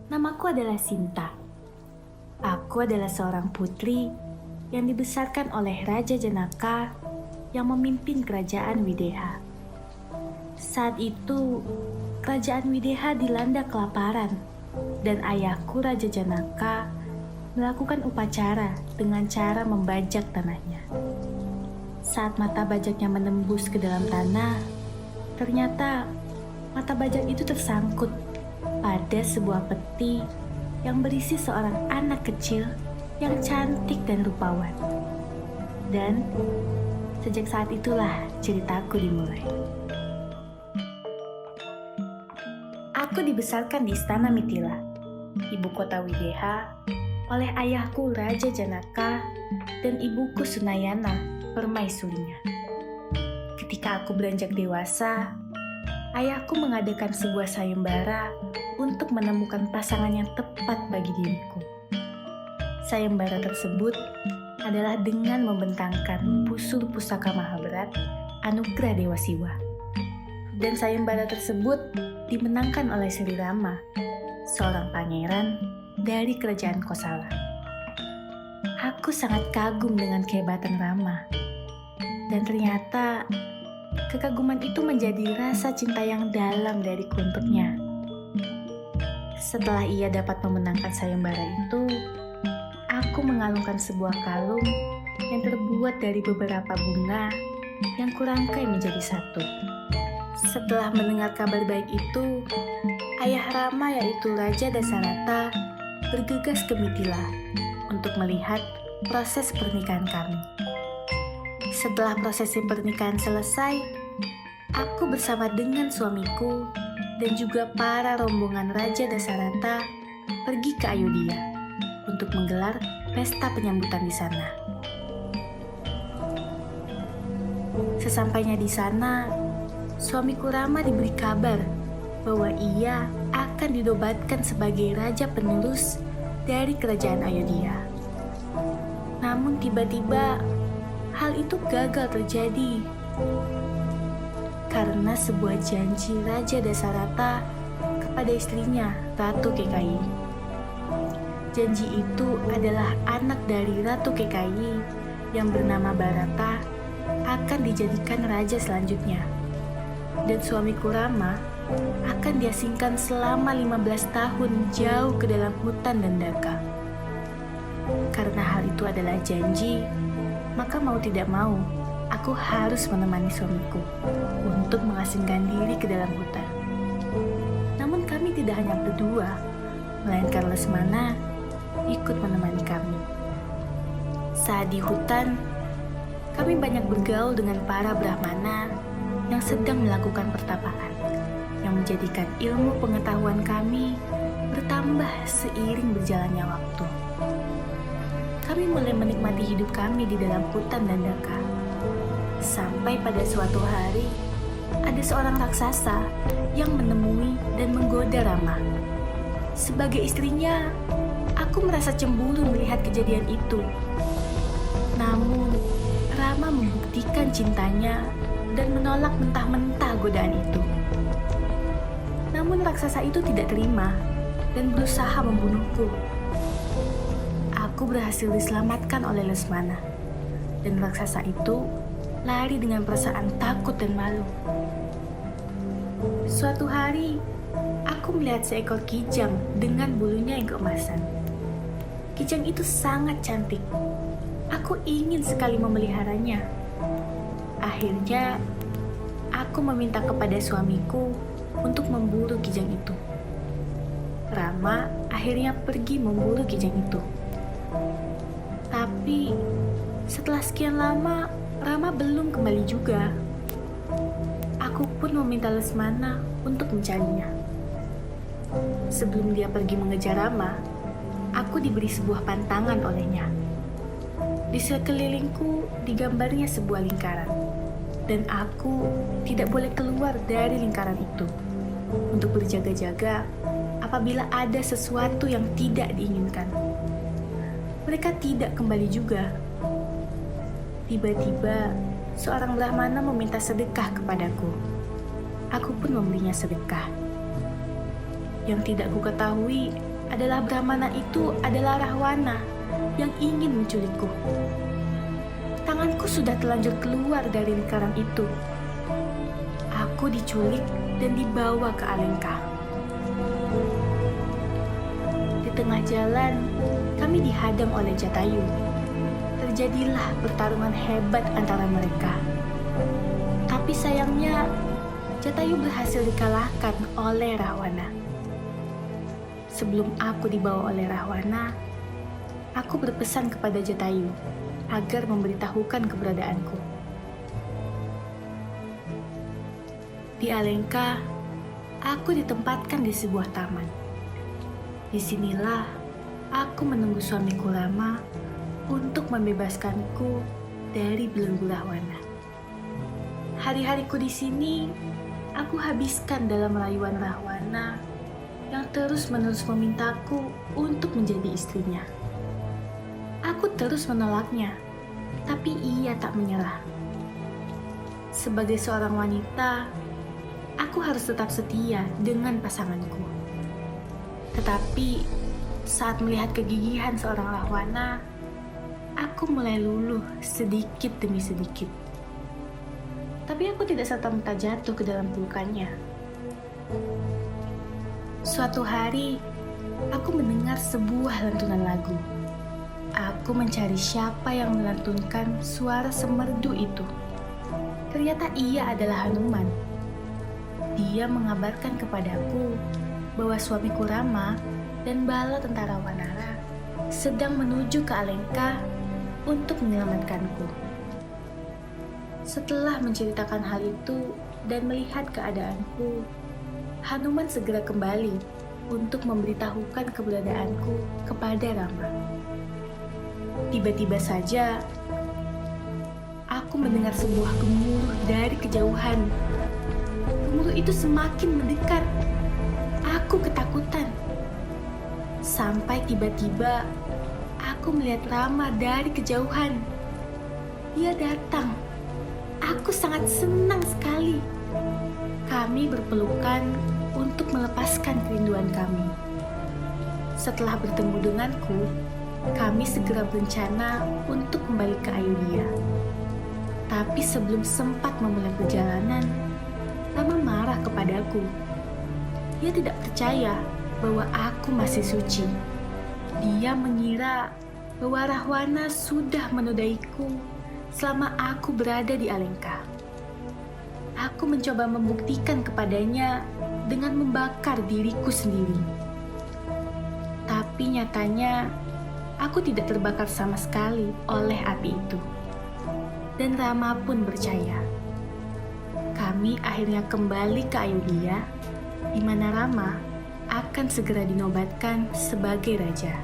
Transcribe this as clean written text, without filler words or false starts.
Namaku adalah Sinta. Aku adalah seorang putri yang dibesarkan oleh Raja Janaka yang memimpin kerajaan Wideha. Saat itu, kerajaan Wideha dilanda kelaparan dan ayahku Raja Janaka melakukan upacara dengan cara membajak tanahnya. Saat mata bajaknya menembus ke dalam tanah, ternyata mata bajak itu tersangkut pada sebuah peti yang berisi seorang anak kecil yang cantik dan rupawan. Dan sejak saat itulah ceritaku dimulai. Aku dibesarkan di Istana Mithila, ibu kota Wideha, oleh ayahku Raja Janaka dan ibuku Sunayana, permaisurinya. Ketika aku beranjak dewasa, ayahku mengadakan sebuah sayembara untuk menemukan pasangan yang tepat bagi diriku. Sayembara tersebut adalah dengan membentangkan pusur pusaka Mahabharat Anugerah Dewa Siwa. Dan sayembara tersebut dimenangkan oleh Sri Rama, seorang pangeran dari kerajaan Kosala. Aku sangat kagum dengan kehebatan Rama. Dan ternyata kekaguman itu menjadi rasa cinta yang dalam dariku untuknya. Setelah ia dapat memenangkan sayembara itu, aku mengalungkan sebuah kalung yang terbuat dari beberapa bunga yang kurangkai menjadi satu. Setelah mendengar kabar baik itu, ayah Rama yaitu Raja Dasarata bergegas ke Mithila untuk melihat proses pernikahan kami. Setelah prosesi pernikahan selesai, aku bersama dengan suamiku dan juga para rombongan Raja Dasarata pergi ke Ayodhya untuk menggelar pesta penyambutan di sana. Sesampainya di sana, suamiku Rama diberi kabar bahwa ia akan dinobatkan sebagai raja penerus dari kerajaan Ayodhya. Namun tiba-tiba hal itu gagal terjadi karena sebuah janji Raja Dasarata kepada istrinya, Ratu Kekayi. Janji itu adalah anak dari Ratu Kekayi yang bernama Bharata akan dijadikan raja selanjutnya. Dan suamiku Rama akan diasingkan selama 15 tahun jauh ke dalam hutan dan daka. Karena hal itu adalah janji, maka mau tidak mau, aku harus menemani suamiku untuk mengasingkan diri ke dalam hutan. Namun kami tidak hanya berdua, melainkan Lesmana ikut menemani kami. Saat di hutan, kami banyak bergaul dengan para Brahmana yang sedang melakukan pertapaan, yang menjadikan ilmu pengetahuan kami bertambah seiring berjalannya waktu. Kami mulai menikmati hidup kami di dalam hutan dan daka. Sampai pada suatu hari, ada seorang raksasa yang menemui dan menggoda Rama. Sebagai istrinya, aku merasa cemburu melihat kejadian itu. Namun, Rama membuktikan cintanya dan menolak mentah-mentah godaan itu. Namun raksasa itu tidak terima dan berusaha membunuhku. Aku berhasil diselamatkan oleh Lesmana, dan raksasa itu lari dengan perasaan takut dan malu. Suatu hari, aku melihat seekor kijang dengan bulunya yang keemasan. Kijang itu sangat cantik. Aku ingin sekali memeliharanya. Akhirnya, aku meminta kepada suamiku untuk memburu kijang itu. Rama akhirnya pergi memburu kijang itu. Tapi, setelah sekian lama, Rama belum kembali juga. Aku pun meminta Lesmana untuk mencarinya. Sebelum dia pergi mengejar Rama, aku diberi sebuah pantangan olehnya. Di sekelilingku digambarnya sebuah lingkaran, dan aku tidak boleh keluar dari lingkaran itu untuk berjaga-jaga apabila ada sesuatu yang tidak diinginkan. Mereka tidak kembali juga. Tiba-tiba, seorang Brahmana meminta sedekah kepadaku. Aku pun memberinya sedekah. Yang tidak kuketahui, adalah Brahmana itu adalah Rahwana yang ingin menculikku. Tanganku sudah terlanjur keluar dari lingkaran itu. Aku diculik dan dibawa ke Alengka. Di tengah jalan, kami dihadang oleh Jatayu. Terjadilah pertarungan hebat antara mereka. Tapi sayangnya, Jatayu berhasil dikalahkan oleh Rahwana. Sebelum aku dibawa oleh Rahwana, aku berpesan kepada Jatayu agar memberitahukan keberadaanku. Di Alengka, aku ditempatkan di sebuah taman. Disinilah aku menunggu suamiku Rama untuk membebaskanku dari belenggu Rahwana. Hari-hariku di sini aku habiskan dalam rayuan Rahwana yang terus-menerus memintaku untuk menjadi istrinya. Aku terus menolaknya, tapi ia tak menyerah. Sebagai seorang wanita, aku harus tetap setia dengan pasanganku. Tetapi saat melihat kegigihan seorang Rahwana, aku mulai luluh sedikit demi sedikit. Tapi aku tidak serta-merta jatuh ke dalam pelukannya. Suatu hari, aku mendengar sebuah lantunan lagu. Aku mencari siapa yang melantunkan suara semerdu itu. Ternyata ia adalah Hanuman. Dia mengabarkan kepadaku bahwa suamiku Rama dan bala tentara Wanara sedang menuju ke Alengka untuk menyelamatkanku. Setelah menceritakan hal itu dan melihat keadaanku, Hanuman segera kembali untuk memberitahukan keberadaanku kepada Rama. Tiba-tiba saja, aku mendengar sebuah gemuruh dari kejauhan. Gemuruh itu semakin mendekat. Aku ketakutan. Sampai tiba-tiba aku melihat Rama dari kejauhan. Dia datang. Aku sangat senang sekali. Kami berpelukan untuk melepaskan kerinduan kami. Setelah bertemu denganku, kami segera berencana untuk kembali ke Ayodhya. Tapi sebelum sempat memulai perjalanan, Rama marah kepadaku. Dia tidak percaya bahwa aku masih suci. Dia mengira bahwa Rahwana sudah menodaiku selama aku berada di Alengka. Aku mencoba membuktikan kepadanya dengan membakar diriku sendiri. Tapi nyatanya, aku tidak terbakar sama sekali oleh api itu. Dan Rama pun percaya. Kami akhirnya kembali ke Ayodhya, di mana Rama akan segera dinobatkan sebagai raja.